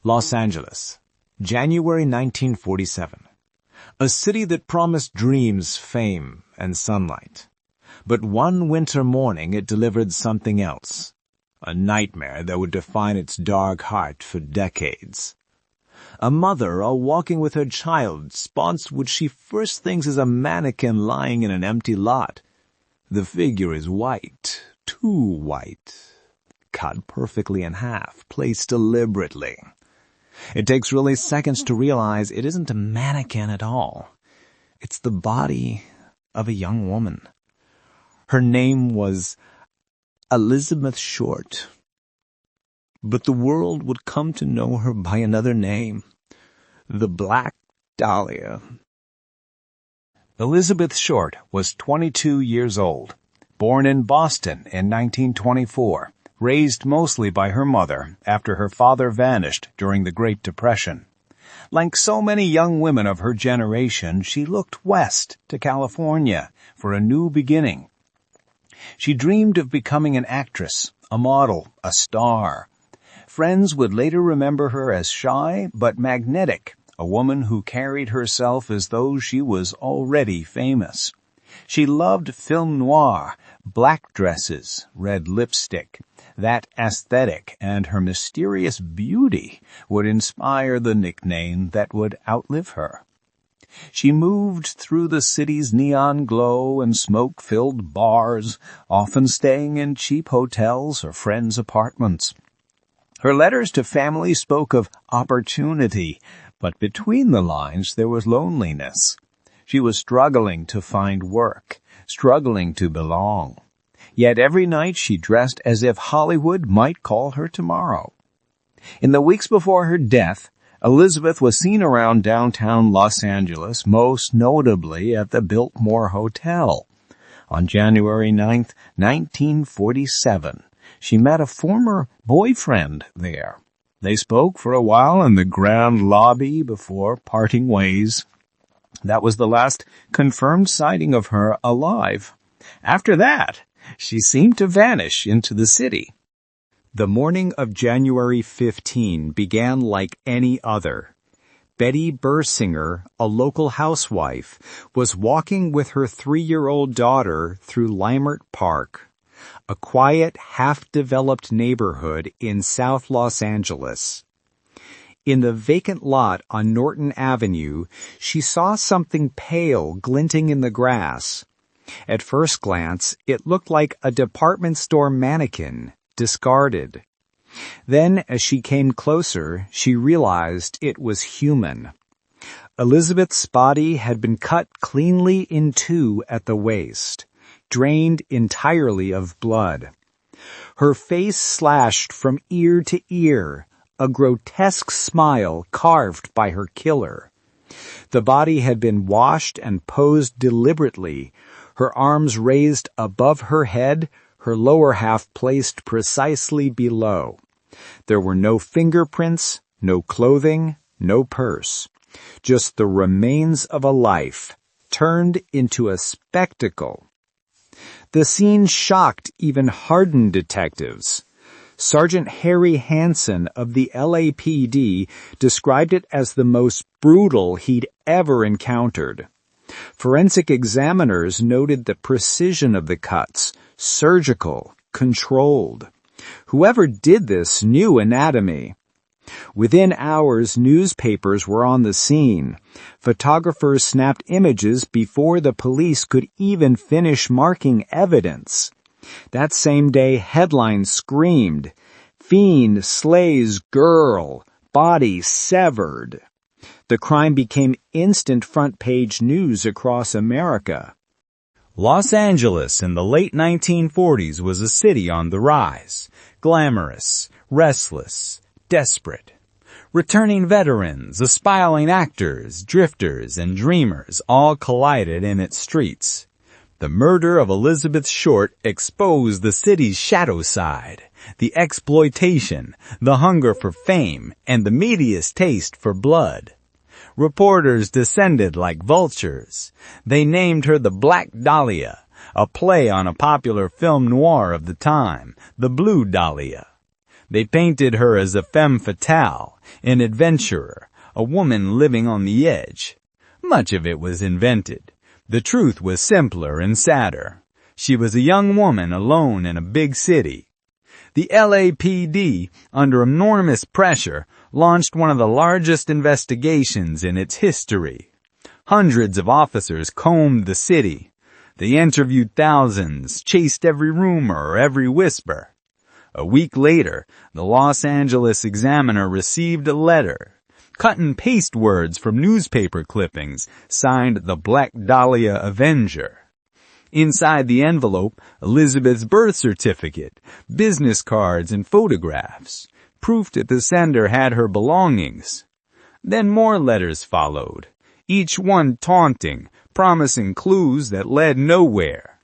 Los Angeles, January 1947. A city that promised dreams, fame, and sunlight. But one winter morning it delivered something else. A nightmare that would define its dark heart for decades. A mother, walking with her child, spots what she first thinks is a mannequin lying in an empty lot. The figure is white, too white, cut perfectly in half, placed deliberately. It takes really seconds to realize it isn't a mannequin at all. It's the body of a young woman. Her name was Elizabeth Short. But the world would come to know her by another name, the Black Dahlia. Elizabeth Short was 22 years old, born in Boston in 1924. Raised mostly by her mother after her father vanished during the Great Depression. Like so many young women of her generation, she looked west to California for a new beginning. She dreamed of becoming an actress, a model, a star. Friends would later remember her as shy but magnetic, a woman who carried herself as though she was already famous. She loved film noir, black dresses, red lipstick. That aesthetic and her mysterious beauty would inspire the nickname that would outlive her. She moved through the city's neon glow and smoke-filled bars, often staying in cheap hotels or friends' apartments. Her letters to family spoke of opportunity, but between the lines there was loneliness. She was struggling to find work, struggling to belong. Yet every night she dressed as if Hollywood might call her tomorrow. In the weeks before her death, Elizabeth was seen around downtown Los Angeles, most notably at the Biltmore Hotel. On January 9th, 1947, she met a former boyfriend there. They spoke for a while in the grand lobby before parting ways. That was the last confirmed sighting of her alive. After that, she seemed to vanish into the city. The morning of January 15 began like any other. Betty Bursinger, a local housewife, was walking with her 3-year-old daughter through Leimert Park, a quiet, half-developed neighborhood in South Los Angeles. In the vacant lot on Norton Avenue, she saw something pale glinting in the grass. At first glance, it looked like a department store mannequin, discarded. Then, as she came closer, she realized it was human. Elizabeth's body had been cut cleanly in two at the waist, drained entirely of blood. Her face slashed from ear to ear, a grotesque smile carved by her killer. The body had been washed and posed deliberately, her arms raised above her head, her lower half placed precisely below. There were no fingerprints, no clothing, no purse. Just the remains of a life, turned into a spectacle. The scene shocked even hardened detectives. Sergeant Harry Hansen of the LAPD described it as the most brutal he'd ever encountered. Forensic examiners noted the precision of the cuts, surgical, controlled. Whoever did this knew anatomy. Within hours, newspapers were on the scene. Photographers snapped images before the police could even finish marking evidence. That same day, headlines screamed, "Fiend slays girl, body severed." The crime became instant front-page news across America. Los Angeles in the late 1940s was a city on the rise, glamorous, restless, desperate. Returning veterans, aspiring actors, drifters, and dreamers all collided in its streets. The murder of Elizabeth Short exposed the city's shadow side, the exploitation, the hunger for fame, and the media's taste for blood. Reporters descended like vultures. They named her the Black Dahlia, a play on a popular film noir of the time, the Blue Dahlia. They painted her as a femme fatale, an adventurer, a woman living on the edge. Much of it was invented. The truth was simpler and sadder. She was a young woman alone in a big city. The LAPD, under enormous pressure, launched one of the largest investigations in its history. Hundreds of officers combed the city. They interviewed thousands, chased every rumor, every whisper. A week later, the Los Angeles Examiner received a letter. Cut-and-paste words from newspaper clippings, signed the Black Dahlia Avenger. Inside the envelope, Elizabeth's birth certificate, business cards and photographs, proof that the sender had her belongings. Then more letters followed, each one taunting, promising clues that led nowhere.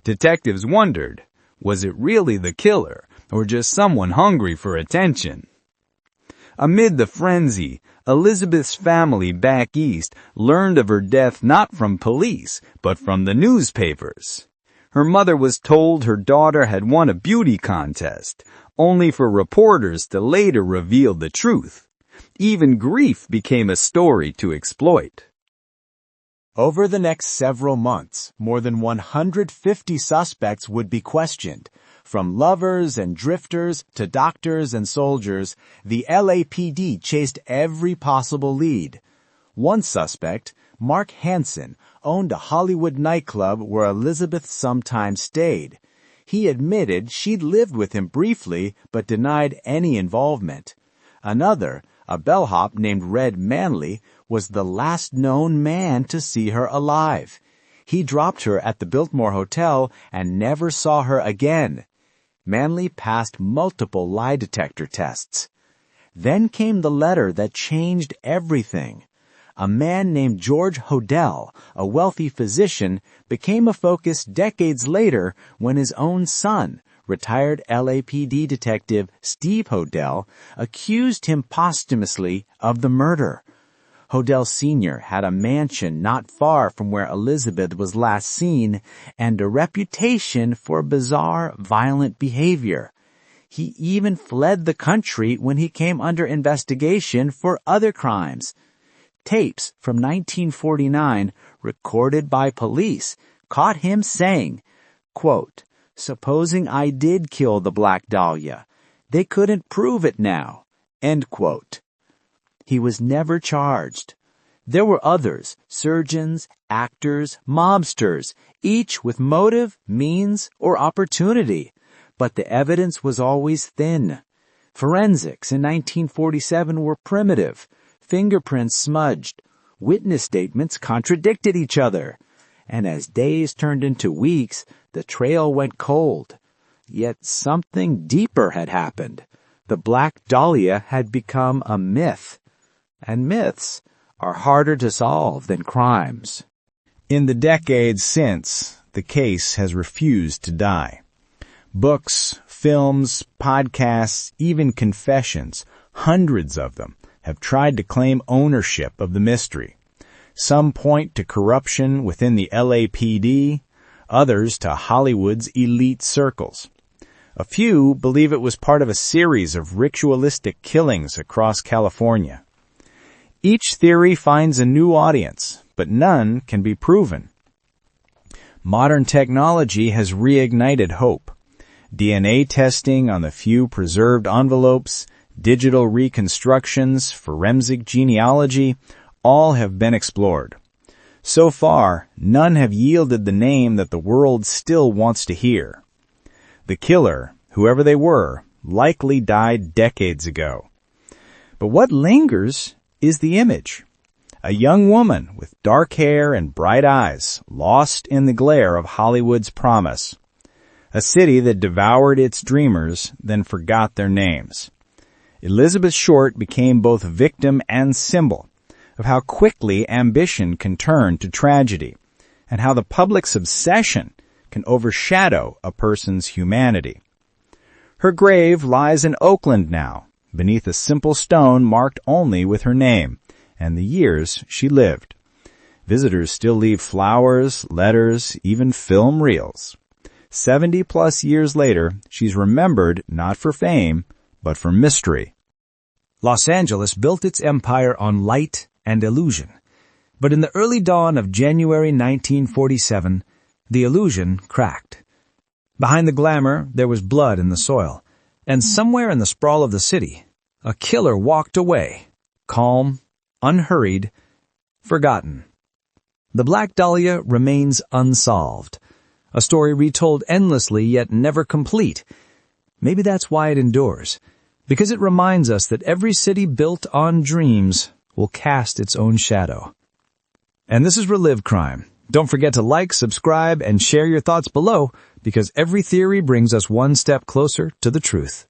Detectives wondered, was it really the killer, or just someone hungry for attention? Amid the frenzy, Elizabeth's family back east learned of her death not from police, but from the newspapers. Her mother was told her daughter had won a beauty contest, only for reporters to later reveal the truth. Even grief became a story to exploit. Over the next several months, more than 150 suspects would be questioned. From lovers and drifters to doctors and soldiers, the LAPD chased every possible lead. One suspect, Mark Hansen, owned a Hollywood nightclub where Elizabeth sometimes stayed. He admitted she'd lived with him briefly but denied any involvement. Another, a bellhop named Red Manley, was the last known man to see her alive. He dropped her at the Biltmore Hotel and never saw her again. Manley passed multiple lie detector tests. Then came the letter that changed everything. A man named George Hodel, a wealthy physician, became a focus decades later when his own son, retired LAPD detective Steve Hodel, accused him posthumously of the murder. Hodel Sr. had a mansion not far from where Elizabeth was last seen and a reputation for bizarre, violent behavior. He even fled the country when he came under investigation for other crimes. Tapes from 1949, recorded by police, caught him saying, quote, "Supposing I did kill the Black Dahlia, they couldn't prove it now," end quote. He was never charged. There were others, surgeons, actors, mobsters, each with motive, means, or opportunity. But the evidence was always thin. Forensics in 1947 were primitive. Fingerprints smudged. Witness statements contradicted each other. And as days turned into weeks, the trail went cold. Yet something deeper had happened. The Black Dahlia had become a myth. And myths are harder to solve than crimes. In the decades since, the case has refused to die. Books, films, podcasts, even confessions, hundreds of them, have tried to claim ownership of the mystery. Some point to corruption within the LAPD, others to Hollywood's elite circles. A few believe it was part of a series of ritualistic killings across California. Each theory finds a new audience, but none can be proven. Modern technology has reignited hope. DNA testing on the few preserved envelopes, digital reconstructions, forensic genealogy, all have been explored. So far, none have yielded the name that the world still wants to hear. The killer, whoever they were, likely died decades ago. But what lingers is the image. A young woman with dark hair and bright eyes, lost in the glare of Hollywood's promise. A city that devoured its dreamers, then forgot their names. Elizabeth Short became both victim and symbol of how quickly ambition can turn to tragedy, and how the public's obsession can overshadow a person's humanity. Her grave lies in Oakland now, beneath a simple stone marked only with her name and the years she lived. Visitors still leave flowers, letters, even film reels. 70-plus years later, she's remembered not for fame, but for mystery. Los Angeles built its empire on light and illusion. But in the early dawn of January 1947, the illusion cracked. Behind the glamour, there was blood in the soil, and somewhere in the sprawl of the city, a killer walked away, calm, unhurried, forgotten. The Black Dahlia remains unsolved, a story retold endlessly yet never complete. Maybe that's why it endures, because it reminds us that every city built on dreams will cast its own shadow. And this is Relive Crime. Don't forget to like, subscribe, and share your thoughts below, because every theory brings us one step closer to the truth.